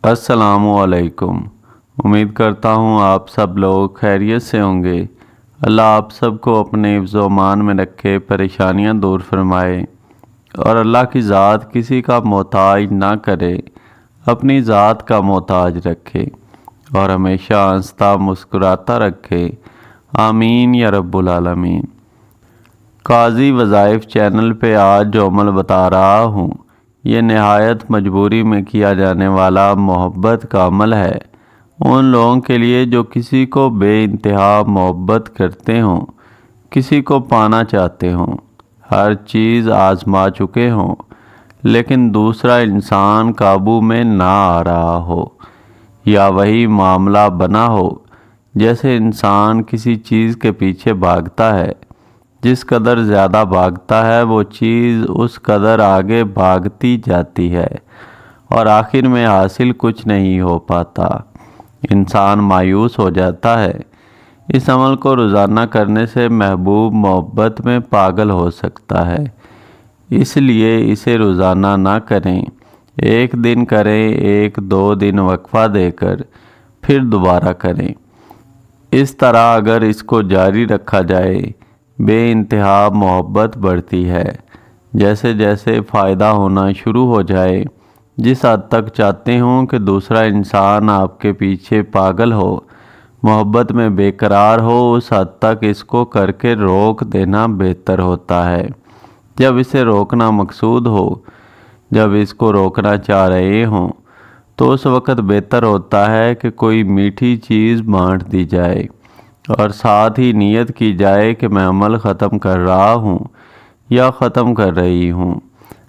अस्सलाम वालेकुम। उम्मीद करता हूँ आप सब लोग खैरियत से होंगे। अल्लाह आप सबको अपने हिफ्ज़ व अमान में रखे, परेशानियाँ दूर फरमाए और अल्लाह की ज़ात किसी का मोहताज ना करे, अपनी ज़ात का मोहताज रखे और हमेशा हंसता मुस्कुराता रखे। आमीन या रब्बुल आलमीन। काजी वज़ाइफ चैनल पे आज जो अमल बता रहा हूँ, ये नहायत मजबूरी में किया जाने वाला मोहब्बत का अमल है। उन लोगों के लिए जो किसी को बेइंतहा मोहब्बत करते हों, किसी को पाना चाहते हों, हर चीज़ आजमा चुके हों, लेकिन दूसरा इंसान काबू में ना आ रहा हो, या वही मामला बना हो जैसे इंसान किसी चीज़ के पीछे भागता है। जिस कदर ज़्यादा भागता है वो चीज़ उस कदर आगे भागती जाती है और आखिर में हासिल कुछ नहीं हो पाता। इंसान मायूस हो जाता है। इस अमल को रोज़ाना करने से महबूब मोहब्बत में पागल हो सकता है, इसलिए इसे रोज़ाना ना करें। एक दिन करें, एक दो दिन वक्फा देकर फिर दोबारा करें। इस तरह अगर इसको जारी रखा जाए, बेइंतहा मोहब्बत बढ़ती है। जैसे जैसे फ़ायदा होना शुरू हो जाए, जिस हद तक चाहते हों कि दूसरा इंसान आपके पीछे पागल हो, मोहब्बत में बेकरार हो, उस हद तक इसको करके रोक देना बेहतर होता है। जब इसे रोकना मकसूद हो, जब इसको रोकना चाह रहे हों, तो उस वक़्त बेहतर होता है कि कोई मीठी चीज़ बाँट दी जाए और साथ ही नियत की जाए कि मैं अमल ख़त्म कर रहा हूँ या ख़त्म कर रही हूँ।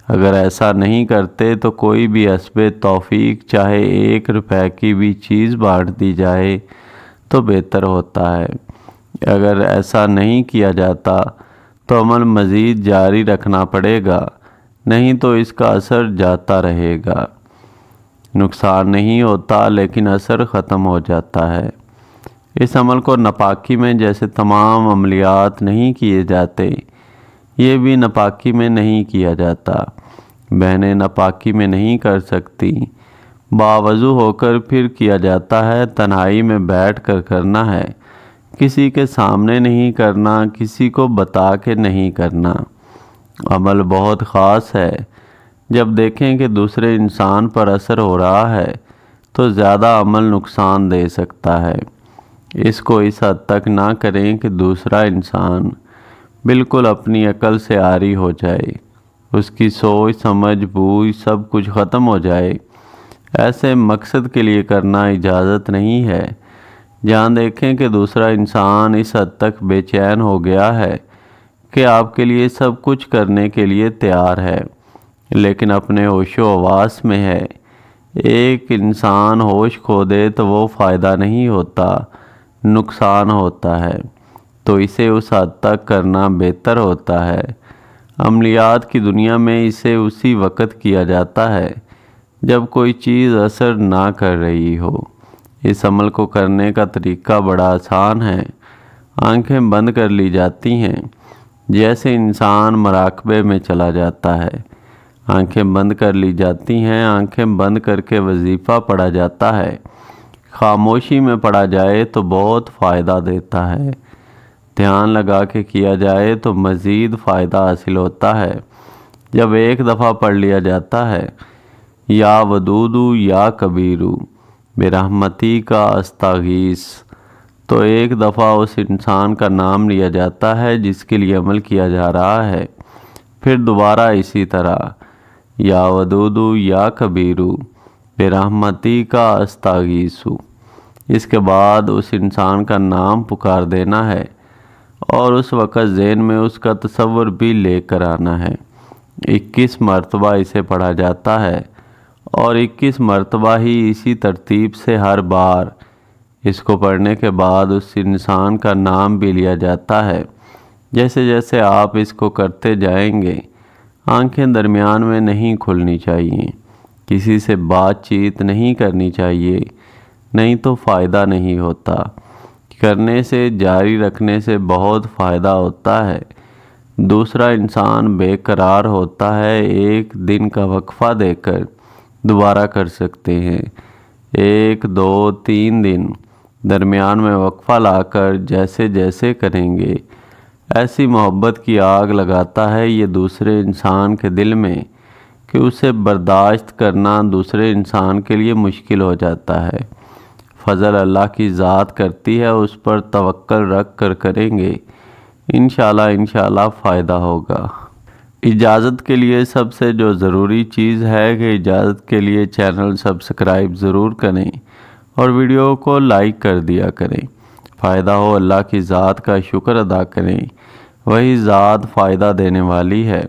अगर ऐसा नहीं करते तो कोई भी हस्बे तौफीक चाहे 1 रुपए की भी चीज़ बाँट दी जाए तो बेहतर होता है। अगर ऐसा नहीं किया जाता तो अमल मज़ीद जारी रखना पड़ेगा, नहीं तो इसका असर जाता रहेगा। नुकसान नहीं होता लेकिन असर ख़त्म हो जाता है। इस अमल को नापाकी में जैसे तमाम अमलियात नहीं किए जाते, ये भी नापाकी में नहीं किया जाता। बहनें नापाकी में नहीं कर सकती, बावज़ू होकर फिर किया जाता है। तन्हाई में बैठ कर करना है, किसी के सामने नहीं करना, किसी को बता के नहीं करना। अमल बहुत ख़ास है। जब देखें कि दूसरे इंसान पर असर हो रहा है तो ज़्यादा अमल नुकसान दे सकता है। इसको इस हद तक ना करें कि दूसरा इंसान बिल्कुल अपनी अकल से आरी हो जाए, उसकी सोच समझ बूझ सब कुछ ख़त्म हो जाए। ऐसे मकसद के लिए करना इजाज़त नहीं है। जहाँ देखें कि दूसरा इंसान इस हद तक बेचैन हो गया है कि आपके लिए सब कुछ करने के लिए तैयार है, लेकिन अपने होशो हवास में है। एक इंसान होश खो दे तो वो फ़ायदा नहीं होता, नुकसान होता है। तो इसे उस हद तक करना बेहतर होता है। अमलियात की दुनिया में इसे उसी वक़्त किया जाता है जब कोई चीज़ असर ना कर रही हो। इस अमल को करने का तरीका बड़ा आसान है। आंखें बंद कर ली जाती हैं, जैसे इंसान मराकबे में चला जाता है। आंखें बंद कर ली जाती हैं, आंखें बंद करके वजीफ़ा पढ़ा जाता है। खामोशी में पढ़ा जाए तो बहुत फ़ायदा देता है। ध्यान लगा के किया जाए तो मज़ीद फ़ायदा हासिल होता है। जब एक दफ़ा पढ़ लिया जाता है, या वदूदू या कबीरू बेरहमती का अस्तागीस, तो एक दफ़ा उस इंसान का नाम लिया जाता है जिसके लिए अमल किया जा रहा है। फिर दोबारा इसी तरह, या वदूदू या कबीरू बेरहमती का अस्तागीसु। इसके बाद उस इंसान का नाम पुकार देना है और उस वक़्त ज़हन में उसका तसव्वुर भी लेकर आना है। 21 मरतबा इसे पढ़ा जाता है और 21 मरतबा ही इसी तरतीब से हर बार इसको पढ़ने के बाद उस इंसान का नाम भी लिया जाता है। जैसे जैसे आप इसको करते जाएंगे, आंखें दरमियान में नहीं खुलनी चाहिए, किसी से बातचीत नहीं करनी चाहिए, नहीं तो फ़ायदा नहीं होता। करने से, जारी रखने से बहुत फ़ायदा होता है। दूसरा इंसान बेकरार होता है, एक दिन का वक्फा देकर दोबारा कर सकते हैं। 1 2 3 دن درمیان میں وقفہ لا کر جیسے جیسے کریں گے، ایسی محبت کی آگ لگاتا ہے یہ دوسرے انسان کے دل میں کہ اسے برداشت کرنا دوسرے انسان کے لیے مشکل ہو جاتا ہے۔ فضل اللہ کی ذات کرتی ہے، اس پر توکل رکھ کر کریں گے، انشاءاللہ فائدہ ہوگا۔ اجازت کے لیے سب سے جو ضروری چیز ہے کہ اجازت کے لیے چینل سبسکرائب ضرور کریں اور ویڈیو کو لائک کر دیا کریں۔ فائدہ ہو اللہ کی ذات کا شکر ادا کریں، وہی ذات فائدہ دینے والی ہے،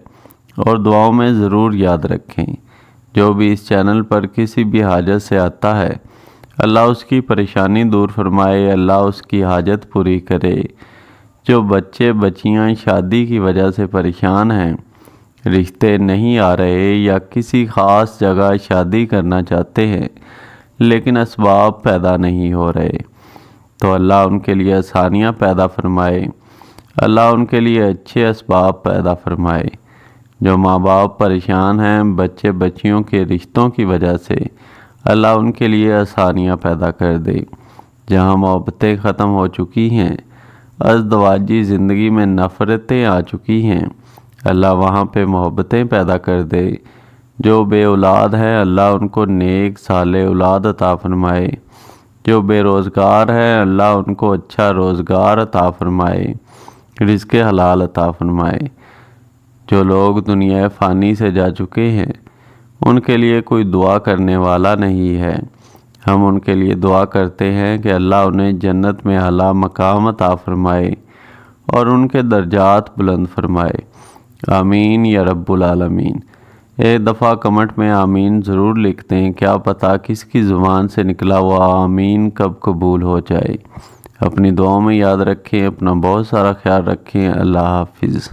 اور دعاؤں میں ضرور یاد رکھیں جو بھی اس چینل پر کسی بھی حاجت سے آتا ہے اللہ اس کی پریشانی دور فرمائے، اللہ اس کی حاجت پوری کرے۔ جو بچے بچیاں شادی کی وجہ سے پریشان ہیں، رشتے نہیں آ رہے یا کسی خاص جگہ شادی کرنا چاہتے ہیں لیکن اسباب پیدا نہیں ہو رہے، تو اللہ ان کے لیے آسانیاں پیدا فرمائے، اللہ ان کے لیے اچھے اسباب پیدا فرمائے۔ جو ماں باپ پریشان ہیں بچے بچیوں کے رشتوں کی وجہ سے، اللہ ان کے لیے آسانیاں پیدا کر دے۔ جہاں محبتیں ختم ہو چکی ہیں، ازدواجی زندگی میں نفرتیں آ چکی ہیں، اللہ وہاں پہ محبتیں پیدا کر دے۔ جو بے اولاد ہیں اللہ ان کو نیک صالح اولاد عطا فرمائے۔ جو بے روزگار ہیں اللہ ان کو اچھا روزگار عطا فرمائے، رزق حلال عطا فرمائے۔ جو لوگ دنیا فانی سے جا چکے ہیں ان کے لیے کوئی دعا کرنے والا نہیں ہے، ہم ان کے لیے دعا کرتے ہیں کہ اللہ انہیں جنت میں اعلیٰ مقام عطا فرمائے اور ان کے درجات بلند فرمائے، آمین یا رب العالمین۔ ایک دفعہ کمنٹ میں آمین ضرور لکھ دیں، کیا پتہ کس کی زبان سے نکلا ہوا آمین کب قبول ہو جائے۔ اپنی دعاؤں میں یاد رکھیں، اپنا بہت سارا خیال رکھیں۔ اللہ حافظ۔